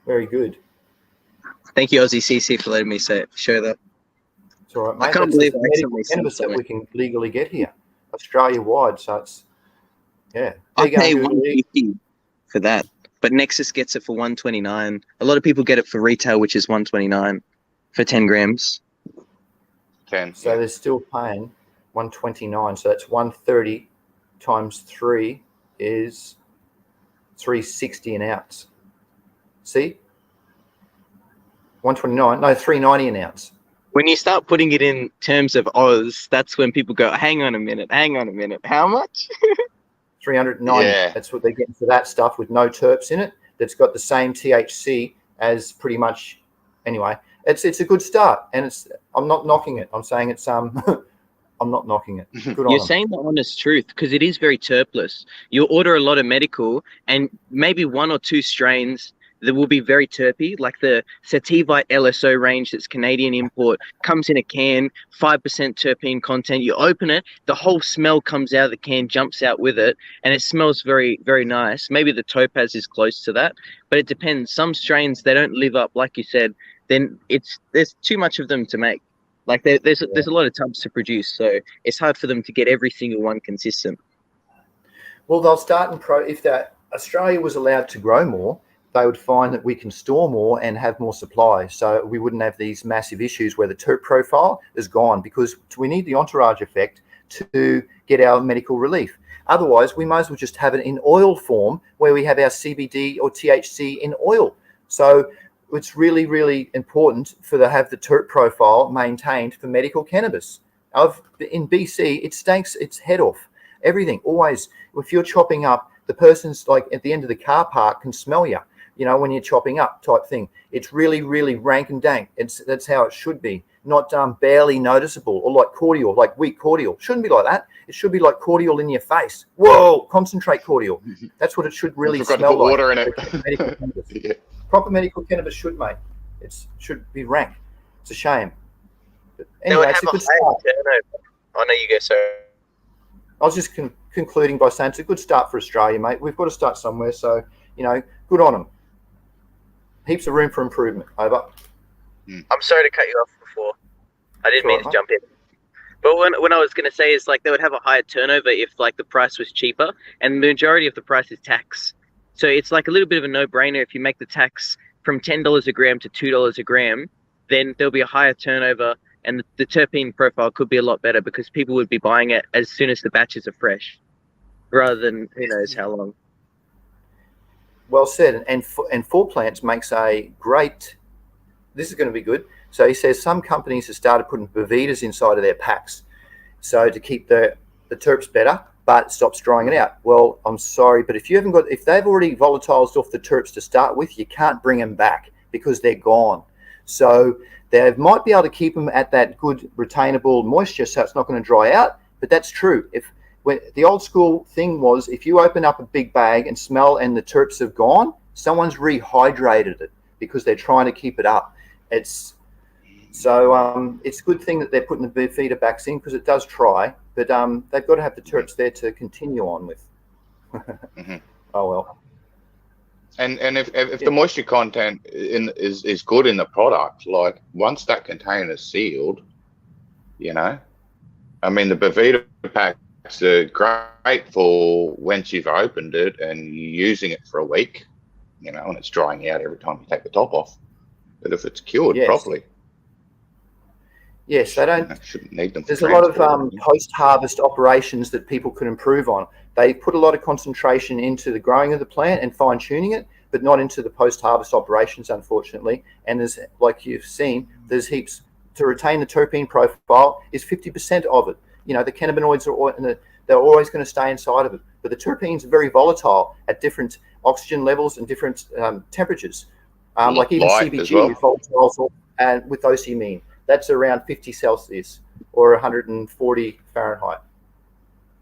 Very good. Thank you, AussyCC, for letting me show that. It's all right, mate. I can't That's believe the I medical accidentally said cannabis that something. we can legally get here, Australia-wide. So it's, yeah. I There you go, pay Google. $150 for that, but Nexus gets it for $129. A lot of people get it for retail, which is $129 for 10 grams. 10. So they're still paying $129. So that's 130 times 3 is $360 an ounce. See? 129. No, $390 an ounce. When you start putting it in terms of Oz, that's when people go, hang on a minute, how much? 390. Yeah. That's what they're getting for that stuff with no terps in it. That's got the same THC as pretty much. Anyway, it's a good start, and I'm not knocking it. I'm saying it's I'm not knocking it. Good on You're them. saying the honest truth, because it is very terpless. You'll order a lot of medical, and maybe 1 or 2 strains that will be very terpy, like the Sativite LSO range that's Canadian import, comes in a can, 5% terpene content. You open it, the whole smell comes out of the can, jumps out with it, and it smells very, very nice. Maybe the Topaz is close to that, but it depends. Some strains, they don't live up, like you said, then there's too much of them to make. Like there's a lot of tubs to produce, so it's hard for them to get every single one consistent. Well, they'll start if that Australia was allowed to grow more, they would find that we can store more and have more supply. So we wouldn't have these massive issues where the terp profile is gone, because we need the entourage effect to get our medical relief. Otherwise, we might as well just have it in oil form, where we have our CBD or THC in oil. So it's really, really important have the terp profile maintained for medical cannabis. In BC, it stinks its head off. Everything, always. If you're chopping up, the person's like at the end of the car park can smell you, when you're chopping up type thing. It's really, really rank and dank. That's how it should be. Not barely noticeable, or like cordial, like weak cordial. Shouldn't be like that. It should be like cordial in your face. Whoa, concentrate cordial. That's what it should really smell like. Water in it. Medical cannabis. Yeah. Proper medical cannabis should, mate. It should be rank. It's a shame. But They would anyway, it's have a a good higher start. turnover. I know you go, sir. I was just concluding by saying it's a good start for Australia, mate. We've got to start somewhere. So, good on them. Heaps of room for improvement. Over. I'm sorry to cut you off before. I didn't mean to Right. jump in. But when I was going to say is like they would have a higher turnover if like the price was cheaper, and the majority of the price is tax. So it's like a little bit of a no-brainer. If you make the tax from $10 a gram to $2 a gram, then there'll be a higher turnover, and the terpene profile could be a lot better because people would be buying it as soon as the batches are fresh, rather than who knows how long. Well said. And Four Plants makes a great. This is going to be good. So he says some companies have started putting Bevitas inside of their packs, so to keep the terps better, but it stops drying it out. Well, I'm sorry, but if they've already volatilized off the terps to start with, you can't bring them back because they're gone. So they might be able to keep them at that good retainable moisture, so it's not going to dry out. But that's true. When the old school thing was, if you open up a big bag and smell and the terps have gone, someone's rehydrated it because they're trying to keep it up. It's a good thing that they're putting the Bevita backs in because it does try, but they've got to have the terps there to continue on with. Mm-hmm. Oh well. And if the moisture content is good in the product, like once that container's sealed, you know, I mean, the Bovita packs are great for once you've opened it and you're using it for a week, you know, and it's drying out every time you take the top off. But if it's cured properly, yes, they don't. Shouldn't need them. There's a lot of post-harvest operations that people can improve on. They put a lot of concentration into the growing of the plant and fine-tuning it, but not into the post-harvest operations, unfortunately. And there's, like you've seen, there's heaps to retain the terpene profile is 50% of it. You know, the cannabinoids they're always going to stay inside of it, but the terpenes are very volatile at different oxygen levels and different temperatures. Like even CBG is volatile, and with ocyamine, that's around 50 Celsius or 140 Fahrenheit.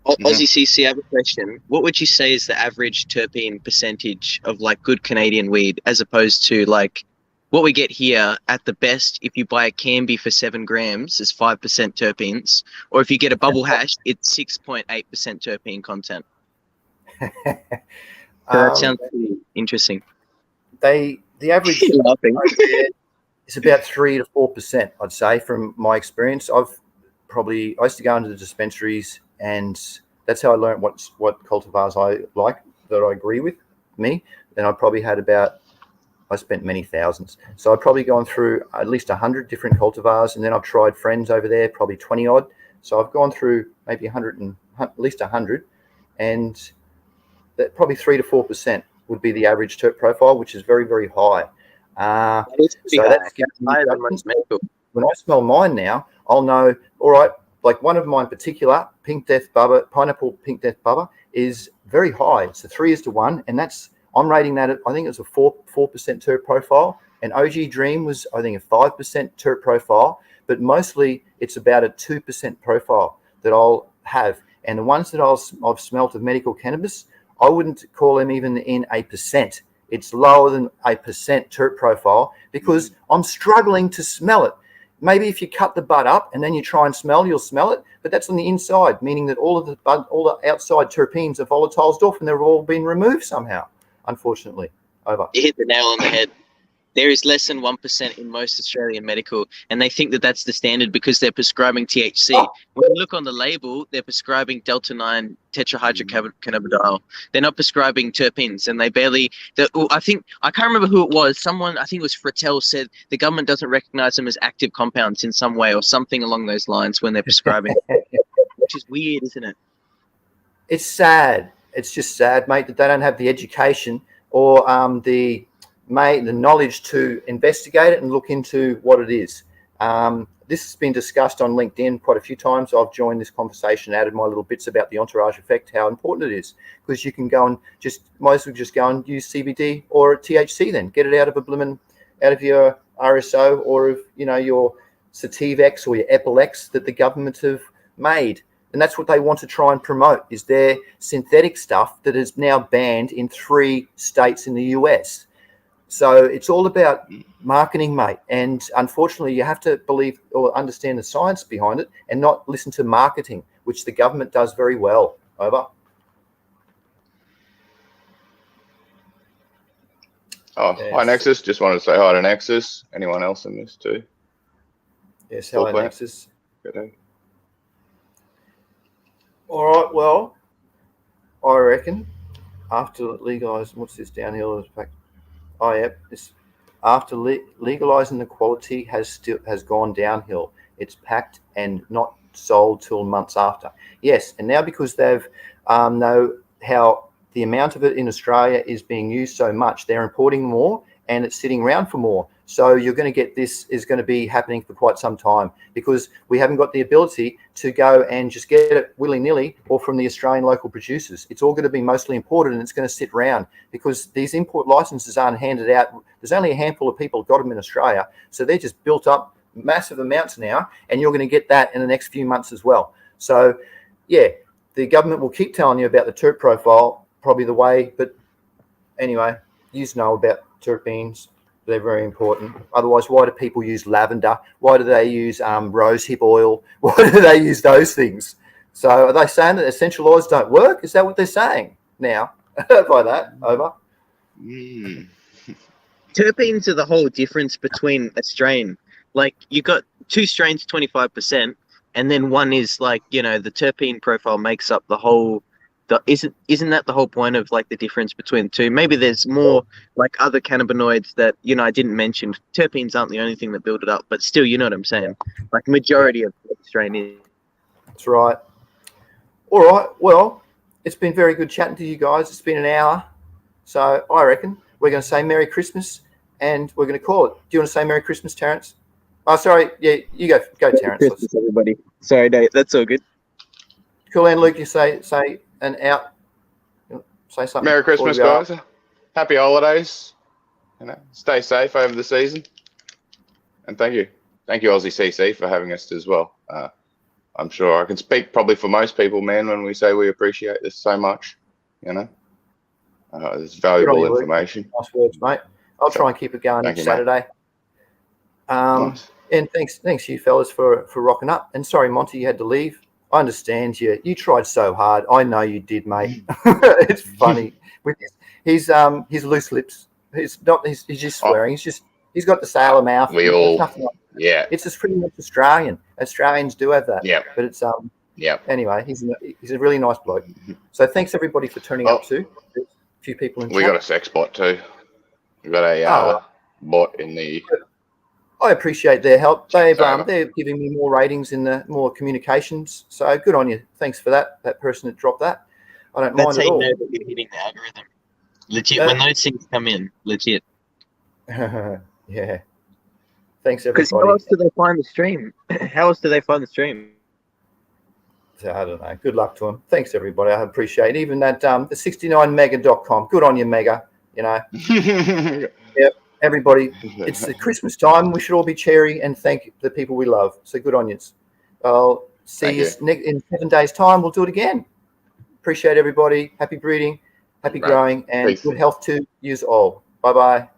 AussyCC, I have a question. What would you say is the average terpene percentage of like good Canadian weed, as opposed to like what we get here at the best? If you buy a Canby for 7 grams, is 5% terpenes, or if you get a bubble hash, it's 6.8% terpene content. So that sounds pretty interesting. The average is about 3 to 4%, I'd say, from my experience. I used to go into the dispensaries, and that's how I learned what cultivars I like, that I agree with me. Then I probably had I spent many thousands. So I'd probably gone through at least 100 different cultivars, and then I've tried friends over there, probably 20 odd. So I've gone through maybe at least 100, and that probably 3 to 4% would be the average terp profile, which is very, very high. When I smell mine now, I'll know, all right, like one of mine in particular, Pineapple Pink Death Bubba, is very high. It's a 3:1, and I'm rating that at, I think it's a 4% terp profile. And OG Dream was, I think, a 5% terp profile, but mostly it's about a 2% profile that I'll have. And the ones that I've smelt of medical cannabis, I wouldn't call them even in a percent. It's lower than a percent terp profile because I'm struggling to smell it. Maybe if you cut the bud up and then you try and smell, you'll smell it, but that's on the inside, meaning that all the outside terpenes are volatilized off and they've all been removed somehow, unfortunately. Over. You hit the nail on the head. There is less than 1% in most Australian medical, and they think that that's the standard because they're prescribing THC. When you look on the label, they're prescribing Delta-9 tetrahydrocannabidiol. They're not prescribing terpenes, and I can't remember who it was. Someone, I think it was Frattel, said the government doesn't recognize them as active compounds in some way or something along those lines when they're prescribing, which is weird, isn't it? It's sad. It's just sad, mate, that they don't have the education or the knowledge to investigate it and look into what it is. This has been discussed on LinkedIn quite a few times. I've joined this conversation, added my little bits about the entourage effect, how important it is, because you can go and might as well just go and use CBD or THC then. Get it out of your RSO or of, your Sativex or your Epilex that the government have made. And that's what they want to try and promote, is their synthetic stuff that is now banned in 3 states in the US. So it's all about marketing, mate. And unfortunately, you have to believe or understand the science behind it and not listen to marketing, which the government does very well. Over. Yes. Hi, Nexus. Just wanted to say hi to Nexus. Anyone else in this too? Yes, hello, Nexus. Good day. All right, well, I reckon after legalising, what's this downhill? Oh, yeah. After legalising, the quality has gone downhill. It's packed and not sold till months after. Yes, and now because they've know how the amount of it in Australia is being used so much, they're importing more and it's sitting around for more. So you're going to get this is going to be happening for quite some time because we haven't got the ability to go and just get it willy-nilly or from the Australian local producers. It's all going to be mostly imported and it's going to sit around because these import licenses aren't handed out. There's only a handful of people who got them in Australia. So they're just built up massive amounts now, and you're going to get that in the next few months as well. So, yeah, the government will keep telling you about the terp profile, probably the way, but anyway, you know about terpenes. They're very important. Otherwise, why do people use lavender? Why do they use rosehip oil? Why do they use those things? So are they saying that essential oils don't work? Is that what they're saying now by that? Over. Mm. Terpenes are the whole difference between a strain. Like you got two strains 25%, and then one is like, the terpene profile makes up the whole. Isn't that the whole point of like the difference between the two? Maybe there's more like other cannabinoids that I didn't mention. Terpenes aren't the only thing that build it up, but still, you know what I'm saying. Like majority of the strain is. That's right. All right. Well, it's been very good chatting to you guys. It's been an hour, so I reckon we're going to say Merry Christmas, and we're going to call it. Do you want to say Merry Christmas, Terence? Oh, sorry. Yeah, you go, Terence. Merry Christmas, everybody. Sorry, Dave. That's all good. Cool, and Luke, you say an out. Say something. Merry Christmas, guys. Happy holidays. Stay safe over the season. And thank you, AussyCC, for having us as well. I'm sure I can speak probably for most people, man, when we say we appreciate this so much. It's valuable information. Nice words, mate. I'll try and keep it going each Saturday. Nice. And thanks you fellas for rocking up. And sorry, Monty, you had to leave. I understand you. You tried so hard. I know you did, mate. It's funny with his loose lips. He's just swearing. He's got the sailor mouth. We all, yeah. It's just pretty much Australian. Australians do have that. Yeah. But it's Anyway, he's a really nice bloke. So thanks everybody for turning up too. There's a few people in. We got a sex bot too. We got a bot in the. I appreciate their help. They're giving me more ratings in the more communications. So good on you. Thanks for that. That person that dropped that. I don't mind at all. That's how you know that you're hitting the algorithm. Legit, when those things come in, legit. Yeah. Thanks everybody. Because how else do they find the stream? How else do they find the stream? So, I don't know. Good luck to them. Thanks everybody. I appreciate it. Even that the 69mega.com. Good on you, Mega. Yep. Everybody, it's the Christmas time. We should all be cheery and thank the people we love. So good on you. I'll see you in 7 days' time. We'll do it again. Appreciate everybody. Happy breeding, happy growing, and good health to you all. Bye-bye.